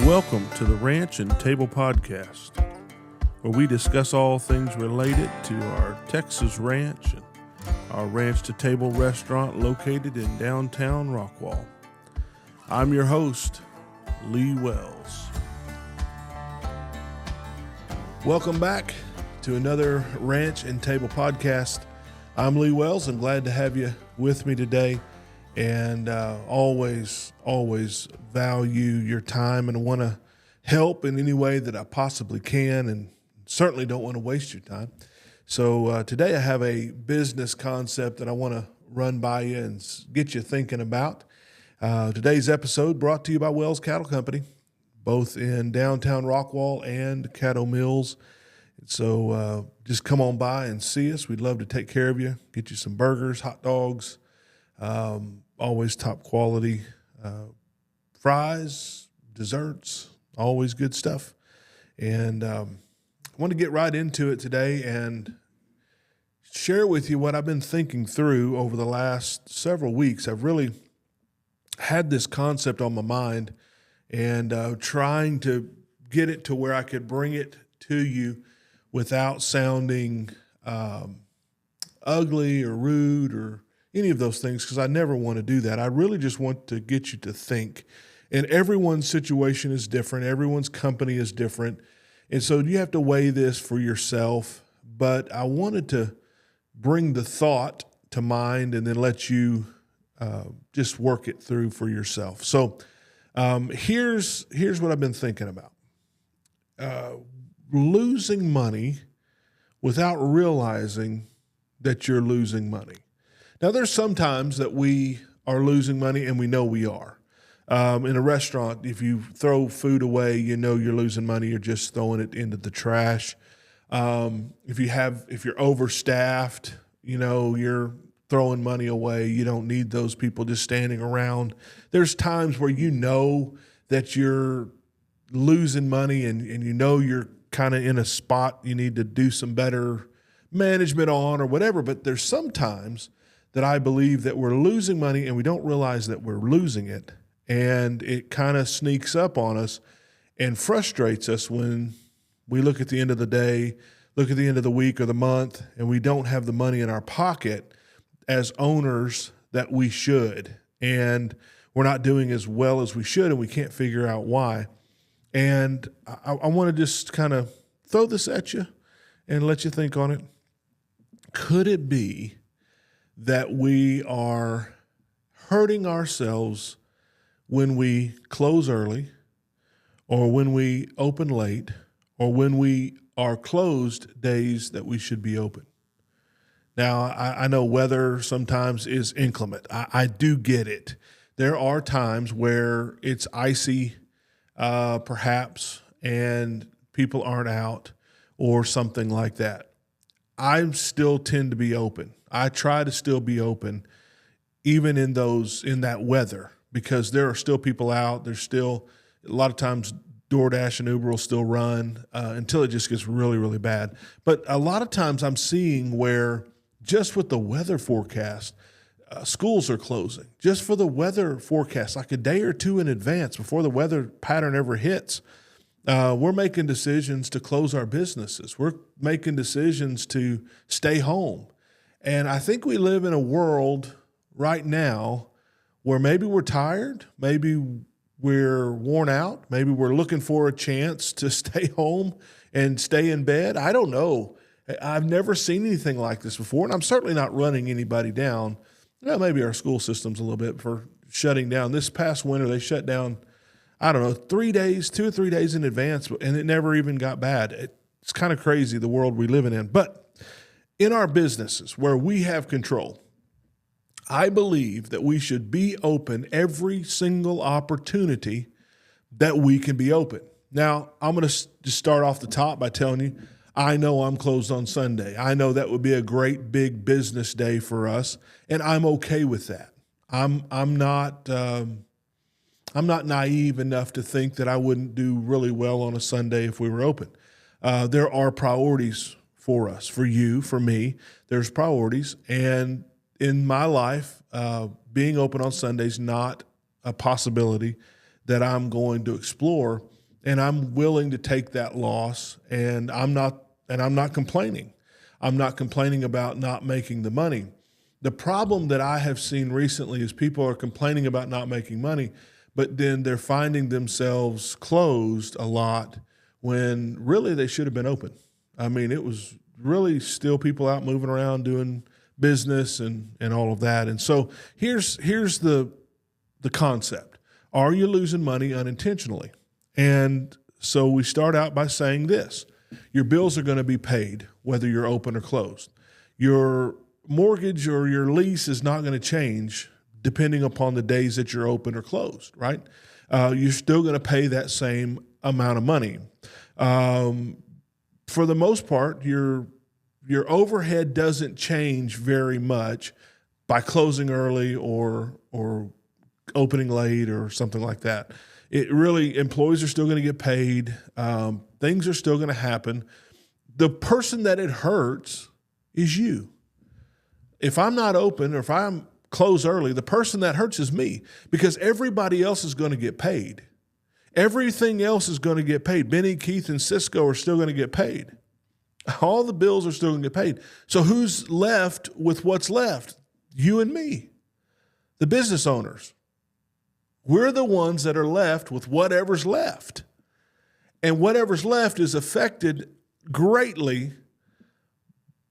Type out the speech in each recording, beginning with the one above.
Welcome to the Ranch and Table Podcast, where we discuss all things related to our Texas ranch and our Ranch to Table restaurant located in downtown Rockwall. I'm your host, Lee Wells. Welcome back to another Ranch and Table Podcast. I'm Lee Wells. I'm glad to have you with me today, and always value your time and want to help in any way that I possibly can, and certainly don't want to waste your time. So today I have a business concept that I want to run by you and get you thinking about. Today's episode brought to you by Wells Cattle Company, both in downtown Rockwall and Caddo Mills. So just come on by and see us. We'd love to take care of you, get you some burgers, hot dogs, always top quality fries, desserts, always good stuff. And I want to get right into it today and share with you what I've been thinking through over the last several weeks. I've really had this concept on my mind and trying to get it to where I could bring it to you without sounding ugly or rude or any of those things, because I never want to do that. I really just want to get you to think. And everyone's situation is different. Everyone's company is different. And so you have to weigh this for yourself. But I wanted to bring the thought to mind and then let you just work it through for yourself. So here's what I've been thinking about. Losing money without realizing that you're losing money. Now, there's some times that we are losing money and we know we are. In a restaurant, if you throw food away, you know you're losing money. You're just throwing it into the trash. If you're overstaffed, you know, you're throwing money away. You don't need those people just standing around. There's times where you know that you're losing money and you know you're kind of in a spot you need to do some better management on or whatever. But there's some times that I believe that we're losing money and we don't realize that we're losing it. And it kind of sneaks up on us and frustrates us when we look at the end of the day, look at the end of the week or the month, and we don't have the money in our pocket as owners that we should. And we're not doing as well as we should, and we can't figure out why. And I want to just kind of throw this at you and let you think on it. Could it be that we are hurting ourselves when we close early, or when we open late, or when we are closed days that we should be open? Now, I know weather sometimes is inclement. I do get it. There are times where it's icy, perhaps, and people aren't out or something like that. I still tend to be open. I try to still be open even in that weather, because there are still people out. There's still a lot of times DoorDash and Uber will still run until it just gets really, really bad. But a lot of times I'm seeing where just with the weather forecast, schools are closing just for the weather forecast, like a day or two in advance before the weather pattern ever hits. We're making decisions to close our businesses. We're making decisions to stay home. And I think we live in a world right now where maybe we're tired, maybe we're worn out, maybe we're looking for a chance to stay home and stay in bed. I don't know. I've never seen anything like this before, and I'm certainly not running anybody down. Well, maybe our school system's a little bit for shutting down. This past winter, they shut down, 2 or 3 days in advance, and it never even got bad. It's kind of crazy, the world we're living in. But in our businesses where we have control, I believe that we should be open every single opportunity that we can be open. Now, I'm going to just start off the top by telling you, I know I'm closed on Sunday. I know that would be a great big business day for us, and I'm okay with that. I'm not naive enough to think that I wouldn't do really well on a Sunday if we were open. There are priorities for us, for you, for me. There's priorities, and in my life, being open on Sunday is not a possibility that I'm going to explore. and I'm willing to take that loss, and I'm not complaining. I'm not complaining about not making the money. The problem that I have seen recently is people are complaining about not making money, but then they're finding themselves closed a lot when really they should have been open. I mean, it was really still people out moving around doing business and all of that. And so here's the concept. Are you losing money unintentionally? And so we start out by saying this: your bills are going to be paid whether you're open or closed. Your mortgage or your lease is not going to change depending upon the days that you're open or closed, right? You're still going to pay that same amount of money. For the most part, your overhead doesn't change very much by closing early or opening late or something like that. It really, employees are still going to get paid. Things are still going to happen. The person that it hurts is you. If I'm not open or if I'm closed early, the person that hurts is me, because everybody else is going to get paid. Everything else is going to get paid. Benny, Keith, and Cisco are still going to get paid. All the bills are still going to get paid. So who's left with what's left? You and me, the business owners. We're the ones that are left with whatever's left. And whatever's left is affected greatly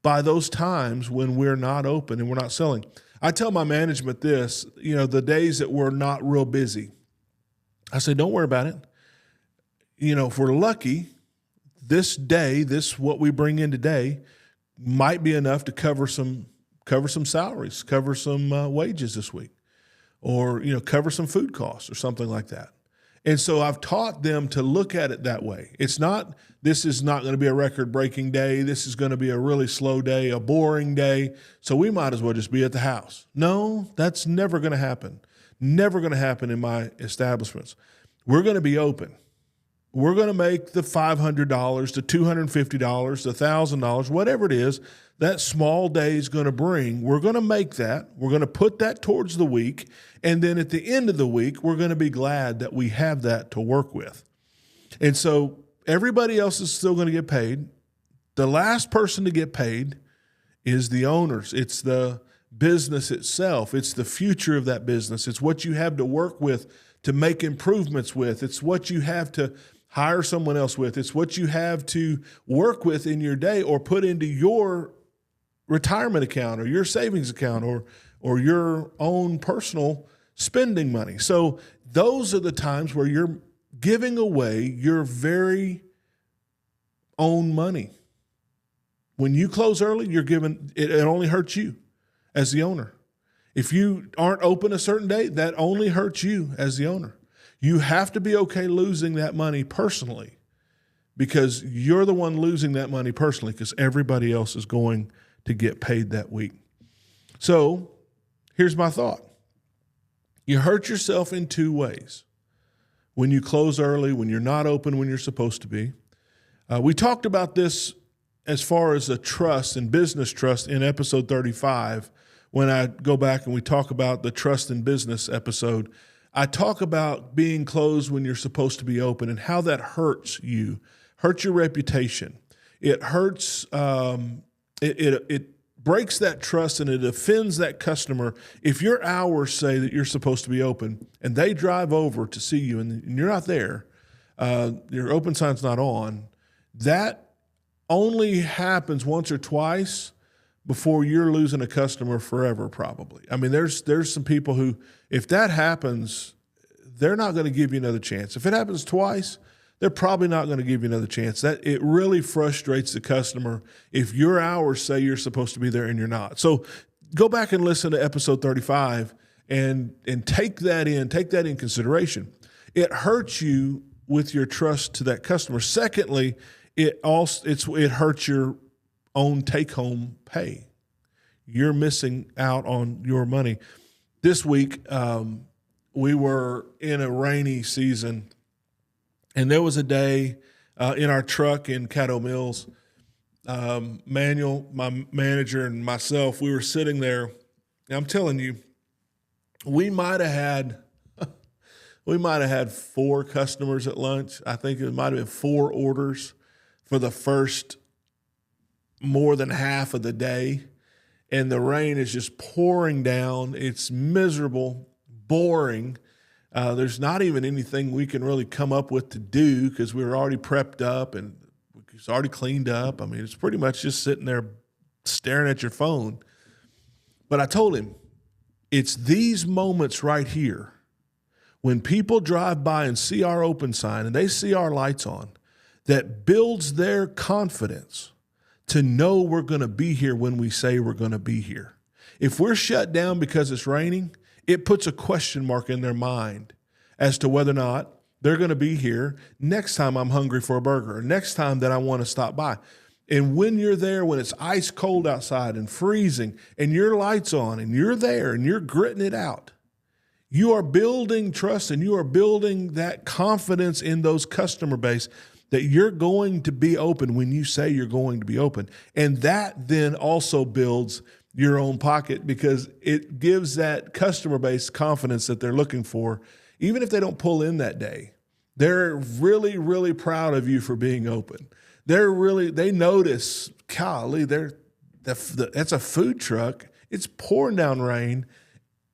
by those times when we're not open and we're not selling. I tell my management this, the days that we're not real busy, I say, don't worry about it. If we're lucky, this day, what we bring in today might be enough to cover some salaries, cover some wages this week, or, cover some food costs or something like that. And so I've taught them to look at it that way. This is not going to be a record-breaking day. This is going to be a really slow day, a boring day. So we might as well just be at the house. No, that's never going to happen. Never going to happen in my establishments. We're going to be open. We're going to make the $500, the $250, the $1,000, whatever it is that small day is going to bring. We're going to make that. We're going to put that towards the week. And then at the end of the week, we're going to be glad that we have that to work with. And so everybody else is still going to get paid. The last person to get paid is the owners. It's the business itself. It's the future of that business. It's what you have to work with, to make improvements with. It's what you have to hire someone else with. It's what you have to work with in your day or put into your retirement account or your savings account or your own personal spending money. So those are the times where you're giving away your very own money. When you close early, it only hurts you as the owner. If you aren't open a certain day, that only hurts you as the owner. You have to be okay losing that money personally, because you're the one losing that money personally, because everybody else is going to get paid that week. So here's my thought. You hurt yourself in two ways. When you close early, when you're not open when you're supposed to be. We talked about this as far as a trust and business trust in episode 35. When I go back and we talk about the trust in business episode, I talk about being closed when you're supposed to be open and how that hurts you, hurts your reputation. It hurts, it breaks that trust and it offends that customer. If your hours say that you're supposed to be open and they drive over to see you and you're not there, your open sign's not on, that only happens once or twice before you're losing a customer forever, probably. I mean, there's some people who, if that happens, they're not going to give you another chance. If it happens twice, they're probably not going to give you another chance. That it really frustrates the customer if your hours say you're supposed to be there and you're not. So go back and listen to episode 35 and take that in consideration. It hurts you with your trust to that customer. Secondly, it hurts your own take-home pay. You're missing out on your money. This week, we were in a rainy season, and there was a day in our truck in Caddo Mills. Manuel, my manager, and myself, we were sitting there. And I'm telling you, we might have had We might have had 4 customers at lunch. I think it might have been 4 orders for the first more than half of the day. And the rain is just pouring down. It's miserable, boring. There's not even anything we can really come up with to do because we were already prepped up and it's already cleaned up. I mean, it's pretty much just sitting there staring at your phone. But I told him, it's these moments right here when people drive by and see our open sign and they see our lights on that builds their confidence to know we're going to be here when we say we're going to be here. If we're shut down because it's raining, it puts a question mark in their mind as to whether or not they're going to be here next time I'm hungry for a burger or next time that I want to stop by. And when you're there, when it's ice cold outside and freezing and your light's on and you're there and you're gritting it out, you are building trust and you are building that confidence in those customer base that you're going to be open when you say you're going to be open. And that then also builds your own pocket because it gives that customer base confidence that they're looking for. Even if they don't pull in that day, they're really, really proud of you for being open. They notice, golly, that's a food truck. It's pouring down rain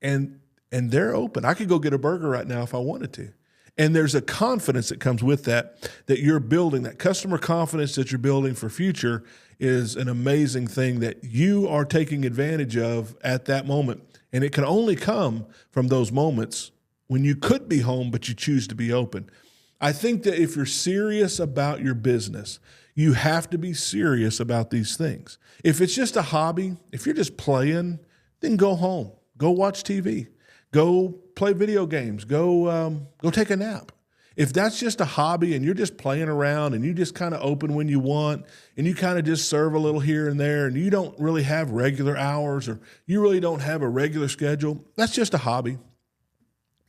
and they're open. I could go get a burger right now if I wanted to. And there's a confidence that comes with that you're building. That customer confidence that you're building for future is an amazing thing that you are taking advantage of at that moment. And it can only come from those moments when you could be home, but you choose to be open. I think that if you're serious about your business, you have to be serious about these things. If it's just a hobby, if you're just playing, then go home, go watch TV. Go play video games. Go take a nap. If that's just a hobby and you're just playing around and you just kind of open when you want and you kind of just serve a little here and there and you don't really have regular hours or you really don't have a regular schedule, that's just a hobby.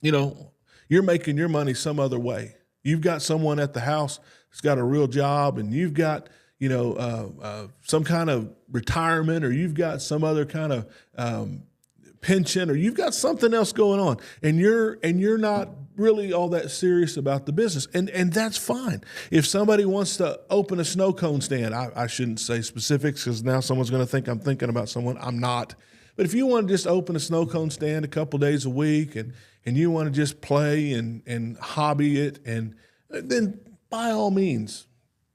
You know, you're making your money some other way. You've got someone at the house who's got a real job and you've got, some kind of retirement or you've got some other kind of pension or you've got something else going on and you're not really all that serious about the business. And that's fine. If somebody wants to open a snow cone stand, I shouldn't say specifics because now someone's going to think I'm thinking about someone. I'm not. But if you want to just open a snow cone stand a couple days a week and you want to just play and hobby it, and then by all means,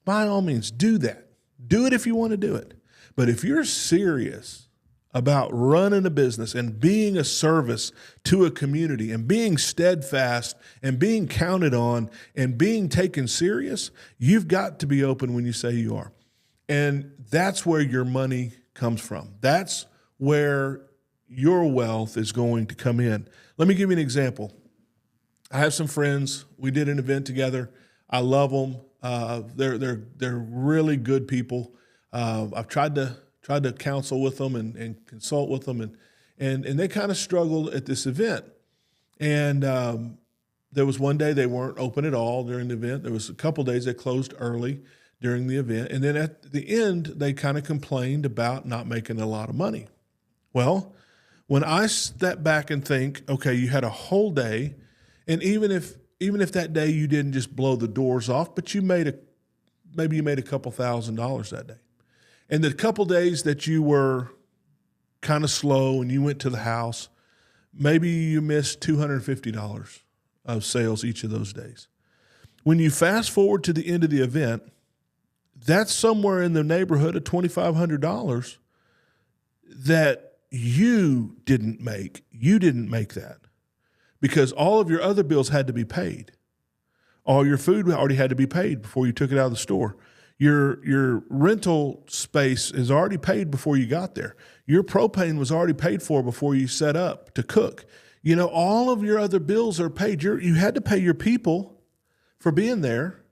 do that. Do it if you want to do it. But if you're serious about running a business and being a service to a community and being steadfast and being counted on and being taken serious, you've got to be open when you say you are. And that's where your money comes from. That's where your wealth is going to come in. Let me give you an example. I have some friends. We did an event together. I love them. They're really good people. I've tried to counsel with them and consult with them, and they kind of struggled at this event. And there was one day they weren't open at all during the event. There was a couple days they closed early during the event. And then at the end, they kind of complained about not making a lot of money. Well, when I step back and think, okay, you had a whole day, and even if that day you didn't just blow the doors off, but maybe you made a couple $1,000s that day. And the couple days that you were kind of slow and you went to the house, maybe you missed $250 of sales each of those days. When you fast forward to the end of the event, that's somewhere in the neighborhood of $2,500 that you didn't make. You didn't make that because all of your other bills had to be paid. All your food already had to be paid before you took it out of the store. Your rental space is already paid before you got there. Your propane was already paid for before you set up to cook. You know, all of your other bills are paid. You had to pay your people for being there,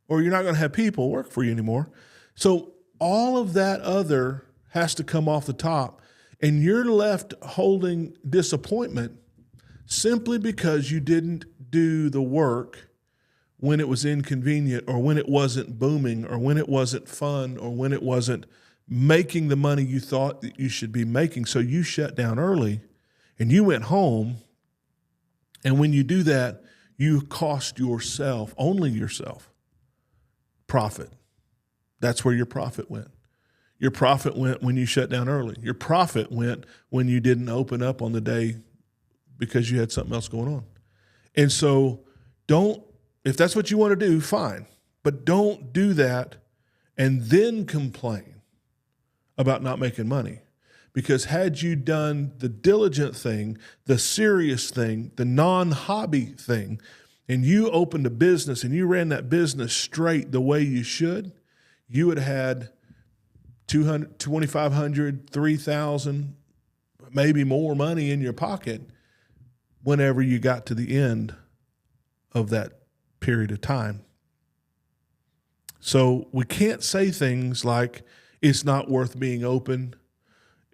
or you're not going to have people work for you anymore. So all of that other has to come off the top, and you're left holding disappointment simply because you didn't do the work when it was inconvenient or when it wasn't booming or when it wasn't fun or when it wasn't making the money you thought that you should be making. So you shut down early and you went home. And when you do that, you cost yourself, only yourself, profit. That's where your profit went. Your profit went when you shut down early. Your profit went when you didn't open up on the day because you had something else going on. And so if that's what you want to do, fine. But don't do that and then complain about not making money. Because had you done the diligent thing, the serious thing, the non-hobby thing, and you opened a business and you ran that business straight the way you should, you would have had $200, $2,500, $3,000, maybe more money in your pocket whenever you got to the end of that period of time. So we can't say things like it's not worth being open.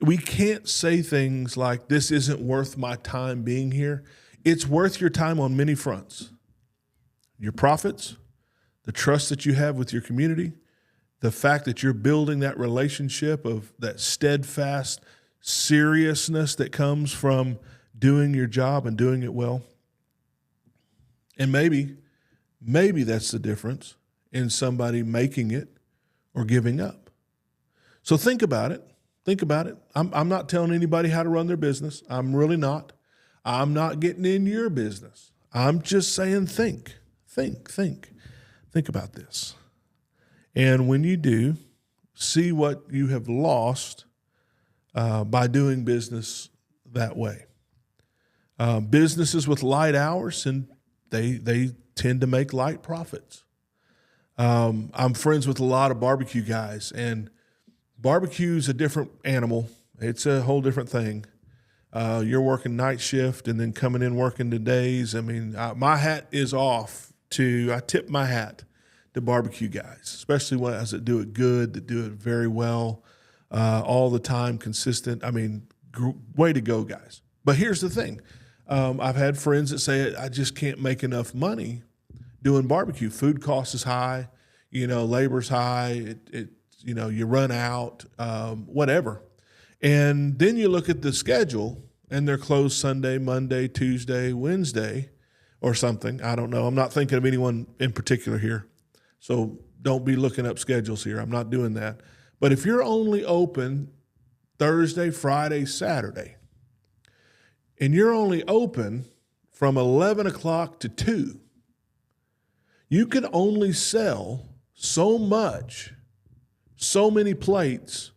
We can't say things like this isn't worth my time being here. It's worth your time on many fronts. Your profits, the trust that you have with your community, the fact that you're building that relationship of that steadfast seriousness that comes from doing your job and doing it well. And maybe that's the difference in somebody making it or giving up. So think about it. Think about it. I'm not telling anybody how to run their business. I'm really not. I'm not getting in your business. I'm just saying think about this. And when you do, see what you have lost by doing business that way. Businesses with light hours, and they tend to make light profits. I'm friends with a lot of barbecue guys, and barbecue's a different animal. It's a whole different thing. You're working night shift and then coming in working the days. I mean, my hat is off I tip my hat to barbecue guys, especially ones that do it good, that do it very well, all the time, consistent. I mean, way to go, guys. But here's the thing. I've had friends that say, I just can't make enough money doing barbecue. Food cost is high, labor's high. You run out, whatever. And then you look at the schedule and they're closed Sunday, Monday, Tuesday, Wednesday, or something. I don't know. I'm not thinking of anyone in particular here. So don't be looking up schedules here. I'm not doing that. But if you're only open Thursday, Friday, Saturday, and you're only open from 11 o'clock to 2, you can only sell so much, so many plates,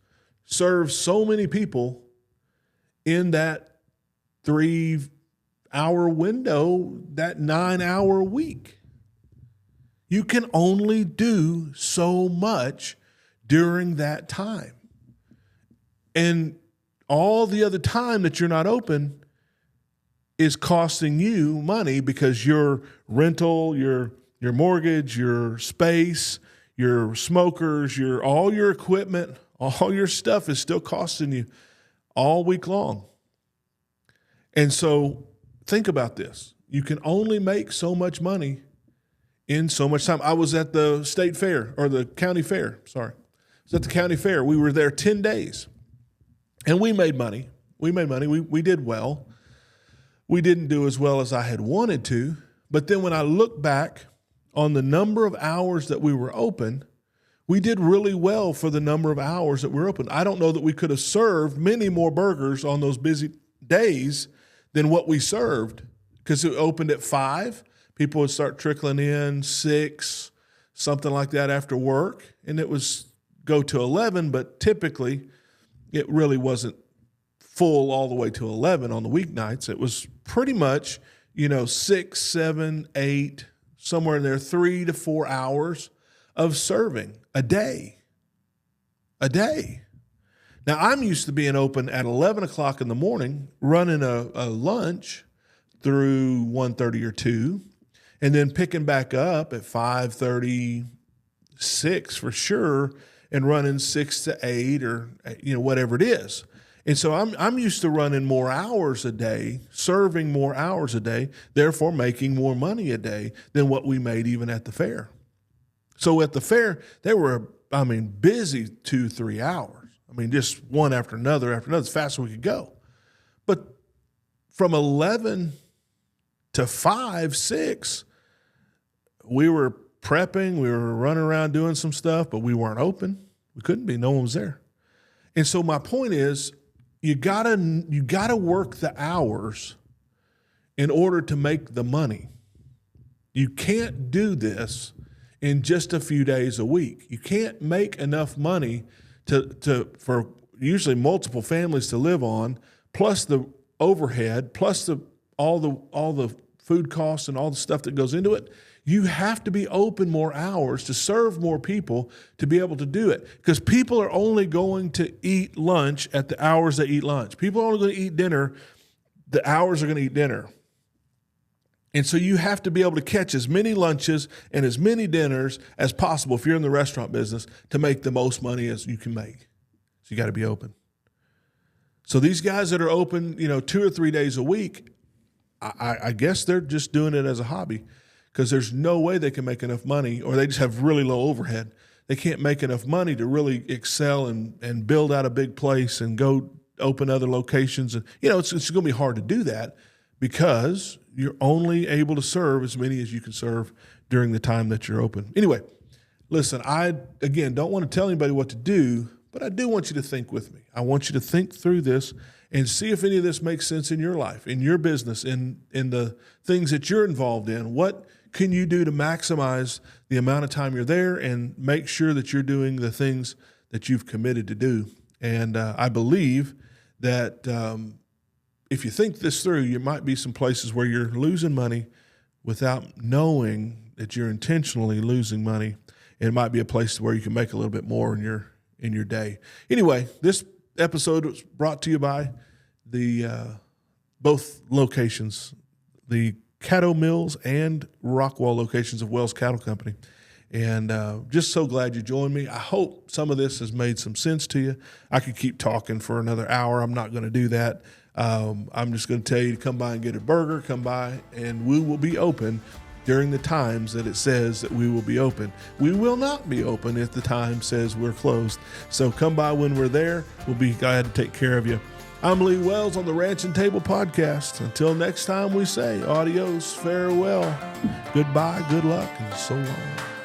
serve so many people in that 3-hour window, that 9-hour week. You can only do so much during that time. And all the other time that you're not open is costing you money because your rental, your mortgage, your space, your smokers, all your equipment, all your stuff is still costing you all week long. And so think about this. You can only make so much money in so much time. I was at the state fair, or the county fair, sorry. I was at the county fair. We were there 10 days, and we made money. We did well. We didn't do as well as I had wanted to, but then when I look back on the number of hours that we were open, we did really well for the number of hours that we were open. I don't know that we could have served many more burgers on those busy days than what we served, because it opened at 5. People would start trickling in 6, something like that after work, and it was go to 11, but typically it really wasn't full all the way to 11 on the weeknights. It was pretty much, 6, 7, 8, somewhere in there, 3 to 4 hours of serving a day. Now, I'm used to being open at 11 o'clock in the morning, running a lunch through 1:30 or 2, and then picking back up at 5:30, 6 for sure, and running 6 to 8 or whatever it is. And so I'm used to running more hours a day, serving more hours a day, therefore making more money a day than what we made even at the fair. So at the fair, they were, busy 2-3 hours. Just one after another, as fast as we could go. But from 11 to 5, 6, we were prepping, we were running around doing some stuff, but we weren't open. We couldn't be. No one was there. And so my point is, you gotta work the hours in order to make the money. You can't do this in just a few days a week. You can't make enough money for usually multiple families to live on, plus the overhead, plus all the food costs and all the stuff that goes into it. You have to be open more hours to serve more people to be able to do it, because people are only going to eat lunch at the hours they eat lunch. People are only going to eat dinner the hours they're going to eat dinner. And so you have to be able to catch as many lunches and as many dinners as possible if you're in the restaurant business to make the most money as you can make. So you got to be open. So these guys that are open, 2 or 3 days a week, I guess they're just doing it as a hobby, because there's no way they can make enough money, or they just have really low overhead. They can't make enough money to really excel and build out a big place and go open other locations. And, it's going to be hard to do that because you're only able to serve as many as you can serve during the time that you're open. Anyway, listen, I, again, don't want to tell anybody what to do, but I do want you to think with me. I want you to think through this and see if any of this makes sense in your life, in your business, in the things that you're involved in. What can you do to maximize the amount of time you're there and make sure that you're doing the things that you've committed to do? And I believe that if you think this through, you might be some places where you're losing money without knowing that you're intentionally losing money. It might be a place where you can make a little bit more in your day. Anyway, this episode was brought to you by the both locations, the Caddo Mills and Rockwall locations of Wells Cattle Company. And just so glad you joined me. I hope some of this has made some sense to you. I could keep talking for another hour. I'm not going to do that. I'm just going to tell you to come by and get a burger. Come by, and we will be open during the times that it says that we will be open. We will not be open if the time says we're closed. So come by when we're there. We'll be glad to take care of you. I'm Lee Wells on the Ranch and Table Podcast. Until next time, we say adios, farewell, goodbye, good luck, and so long.